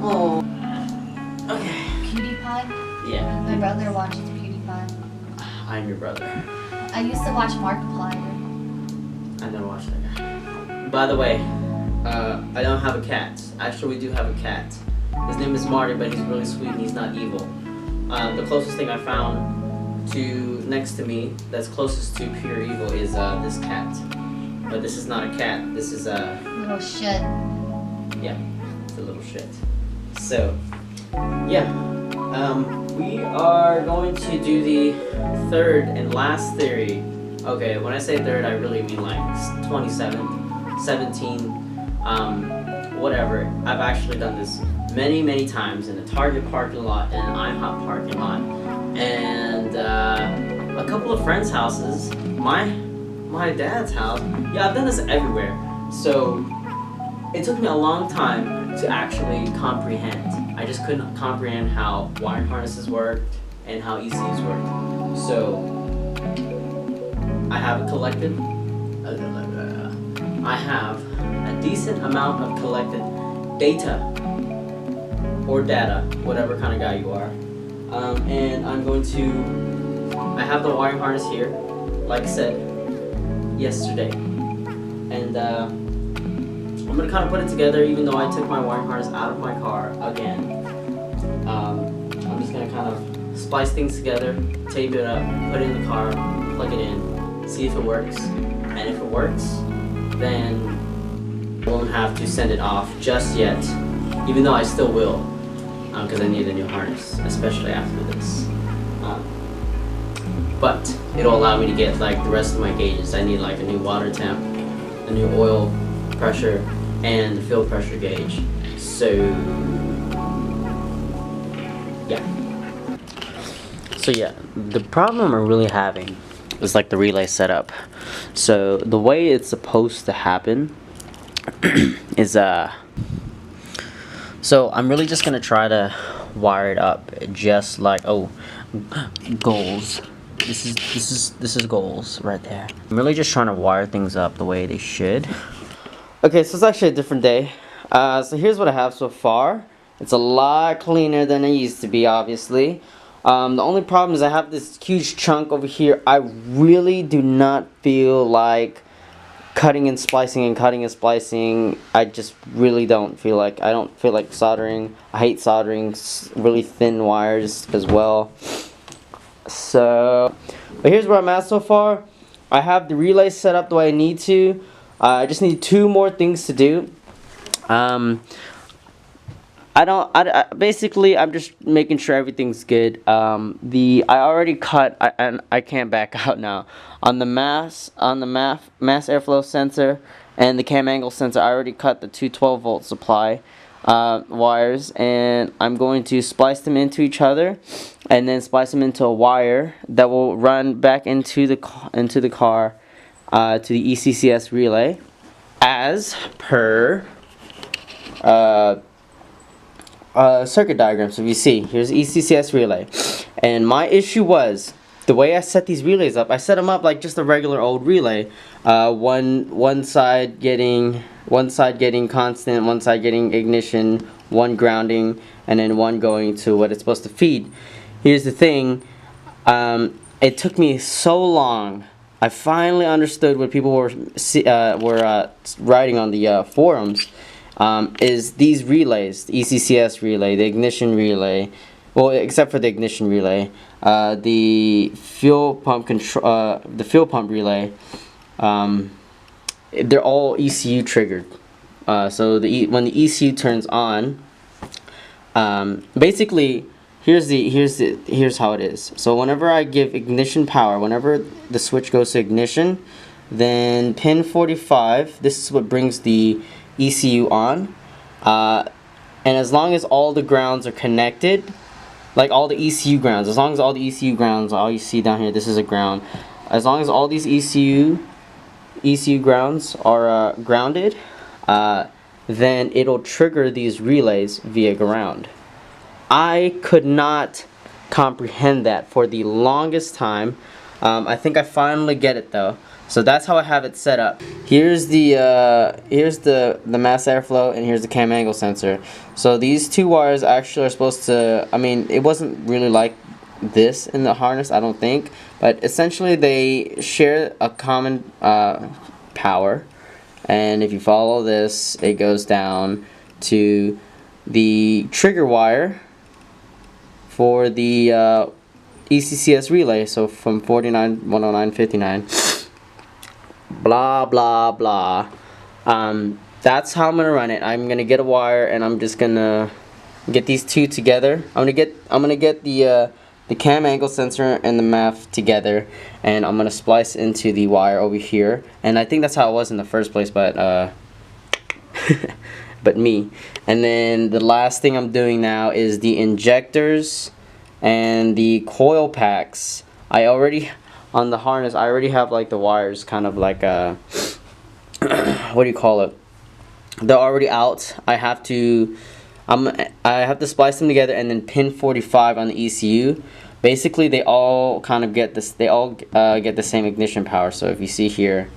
Oh. Okay. PewDiePie? Yeah. My brother watches PewDiePie. I'm your brother. I used to watch Markiplier. I never watched that guy. By the way, I don't have a cat. Actually, we do have a cat. His name is Marty, but he's really sweet and he's not evil. The closest thing I found to next to me that's closest to pure evil is this cat. But this is not a cat. This is a Little shit. yeah, it's a little shit. So yeah, we are going to do the third and last theory. Okay, when I say third, I really mean like 27, 17, whatever. I've actually done this many times in a Target parking lot and an IHOP parking lot, and a couple of friends' houses. My dad's house. Yeah, I've done this everywhere. So it took me a long time to actually comprehend. I just couldn't comprehend how wiring harnesses worked and how ECUs worked. So I have collected. I have a decent amount of collected data or data, whatever kind of guy you are. And I'm going to. I have the wiring harness here, like I said yesterday, and I'm gonna kind of put it together. Even though I took my wiring harness out of my car again, I'm just gonna kind of splice things together, tape it up, put it in the car, plug it in, see if it works, and if it works, then I won't have to send it off just yet. Even though I still will, because I need a new harness, especially after this. But it'll allow me to get like the rest of my gauges. I need like a new water temp, a new oil pressure, and the fuel pressure gauge. So yeah, the problem I'm really having is like the relay setup. So the way it's supposed to happen is so I'm really just gonna try to wire it up just like goals. This is goals right there. I'm really just trying to wire things up the way they should. Okay, so it's actually a different day. So here's what I have so far. It's a lot cleaner than it used to be, obviously. The only problem is I have this huge chunk over here. I really do not feel like cutting and splicing. I just really don't feel like. I don't feel like soldering. I hate soldering really thin wires as well. So, but here's where I'm at so far. I have the relay set up the way I need to. I just need 2 more things to do. Basically I'm just making sure everything's good. I already cut, and I can't back out now. On the mass airflow sensor and the cam angle sensor, I already cut the 2 12-volt supply wires, and I'm going to splice them into each other and then splice them into a wire that will run back into the car to the ECCS relay as per circuit diagram. So if you see, here's the ECCS relay, and my issue was the way I set these relays up. I set them up like just a regular old relay. One side getting constant, one side getting ignition, one grounding, and then one going to what it's supposed to feed. Here's the thing. It took me so long. I finally understood what people were writing on the forums. Is these relays, the ECCS relay, the ignition relay, well, except for the ignition relay, the fuel pump relay, they're all ECU triggered. So when the ECU turns on, basically here's how it is. So whenever I give ignition power, whenever the switch goes to ignition, then pin 45, this is what brings the ECU on, and as long as all the grounds are connected, like all the ECU grounds, as long as all the ECU grounds, all you see down here, this is a ground, as long as all these ECU grounds are grounded, then it'll trigger these relays via ground. I could not comprehend that for the longest time. I think I finally get it though. So that's how I have it set up. Here's the mass airflow, and here's the cam angle sensor. So these two wires actually are supposed to, I mean, it wasn't really like this in the harness, I don't think, but essentially they share a common power, and if you follow this, it goes down to the trigger wire for the ECCS relay, so from 49, 109, 59, blah blah blah. That's how I'm gonna run it. I'm gonna get a wire, and I'm just gonna get these two together. I'm gonna get the cam angle sensor and the MAF together, and I'm gonna splice into the wire over here. And I think that's how it was in the first place, but but me. And then the last thing I'm doing now is the injectors and the coil packs. I already, on the harness, I already have like the wires kind of like what do you call it? They're already out. I have to splice them together and then pin 45 on the ECU. Basically, they all kind of get this. They all get the same ignition power. So if you see here,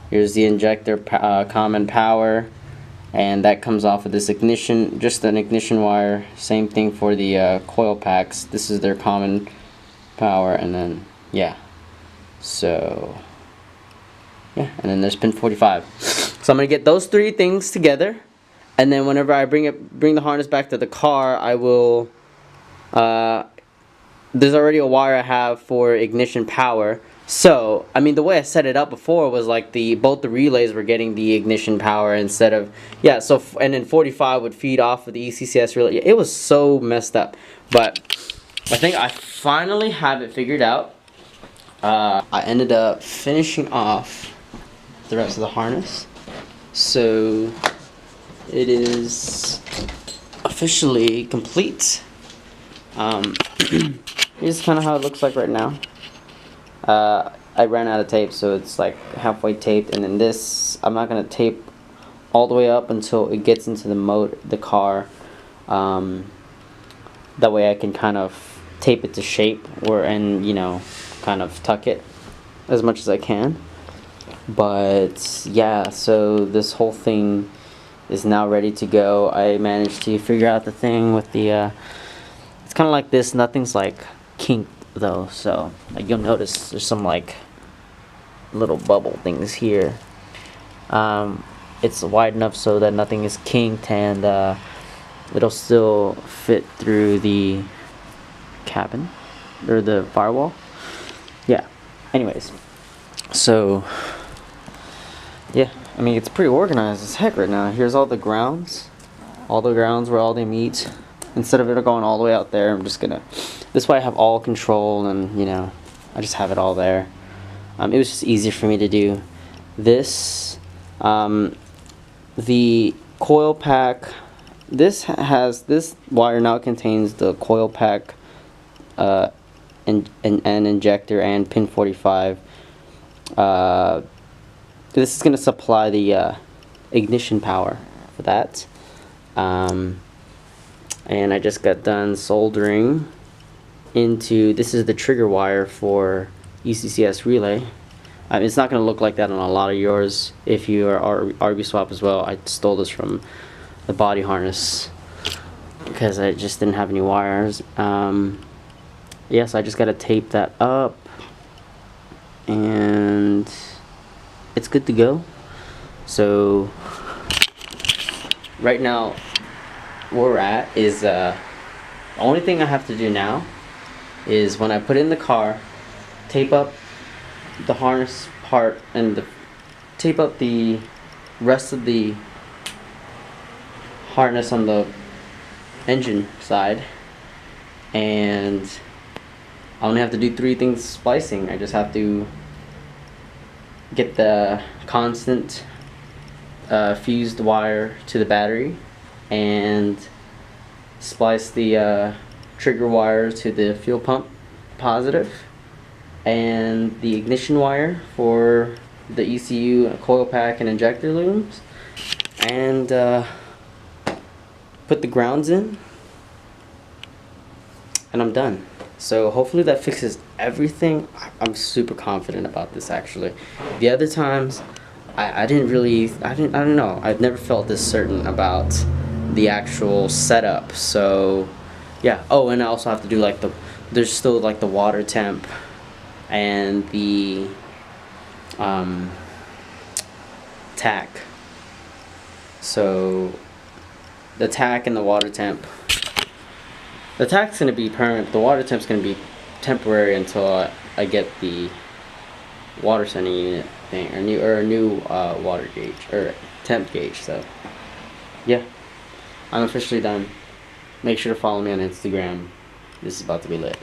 here's the injector common power, and that comes off of this ignition, just an ignition wire. Same thing for the coil packs. This is their common power, and then yeah. So yeah, and then there's pin 45. So I'm gonna get those three things together, and then whenever I bring the harness back to the car, I will. There's already a wire I have for ignition power. So I mean, the way I set it up before was like both the relays were getting the ignition power instead of, yeah. So and then 45 would feed off of the ECCS relay. It was so messed up, but I think I finally have it figured out. I ended up finishing off the rest of the harness, so it is officially complete. Here's kind of how it looks like right now. I ran out of tape, so it's like halfway taped, and then this I'm not gonna tape all the way up until it gets into the car. That way I can kind of tape it to shape, and you know, kind of tuck it as much as I can. But yeah, so this whole thing is now ready to go. I managed to figure out the thing with the it's kind of like this. Nothing's like kinked though, so like you'll notice there's some like little bubble things here. It's wide enough so that nothing is kinked, and it'll still fit through the cabin or the firewall. Yeah, anyways, so yeah, I mean, it's pretty organized as heck right now. Here's all the grounds where all they meet. Instead of it going all the way out there, I'm just gonna, this way I have all control, and you know, I just have it all there. It was just easier for me to do this. The coil pack, this wire now contains the coil pack and injector and pin 45. This is gonna supply the ignition power for that. And I just got done soldering into, this is the trigger wire for ECCS relay. It's not going to look like that on a lot of yours if you are RB swap as well. I stole this from the body harness because I just didn't have any wires. Yes, I just got to tape that up, and it's good to go. So right now where we're at is the only thing I have to do now is when I put it in the car, tape up the harness part and tape up the rest of the harness on the engine side, and I only have to do 3 things splicing. I just have to get the constant fused wire to the battery, and splice the trigger wire to the fuel pump positive, and the ignition wire for the ECU coil pack and injector looms, and put the grounds in, and I'm done. So hopefully that fixes everything. I'm super confident about this actually. The other times, I don't know. I've never felt this certain about the actual setup. So yeah. Oh, and I also have to do like there's still like the water temp and the tack. So the tack and the water temp. The tack's gonna be permanent. The water temp's gonna be temporary until I get the water sending unit thing or a new water gauge or temp gauge. So yeah, I'm officially done. Make sure to follow me on Instagram. This is about to be lit.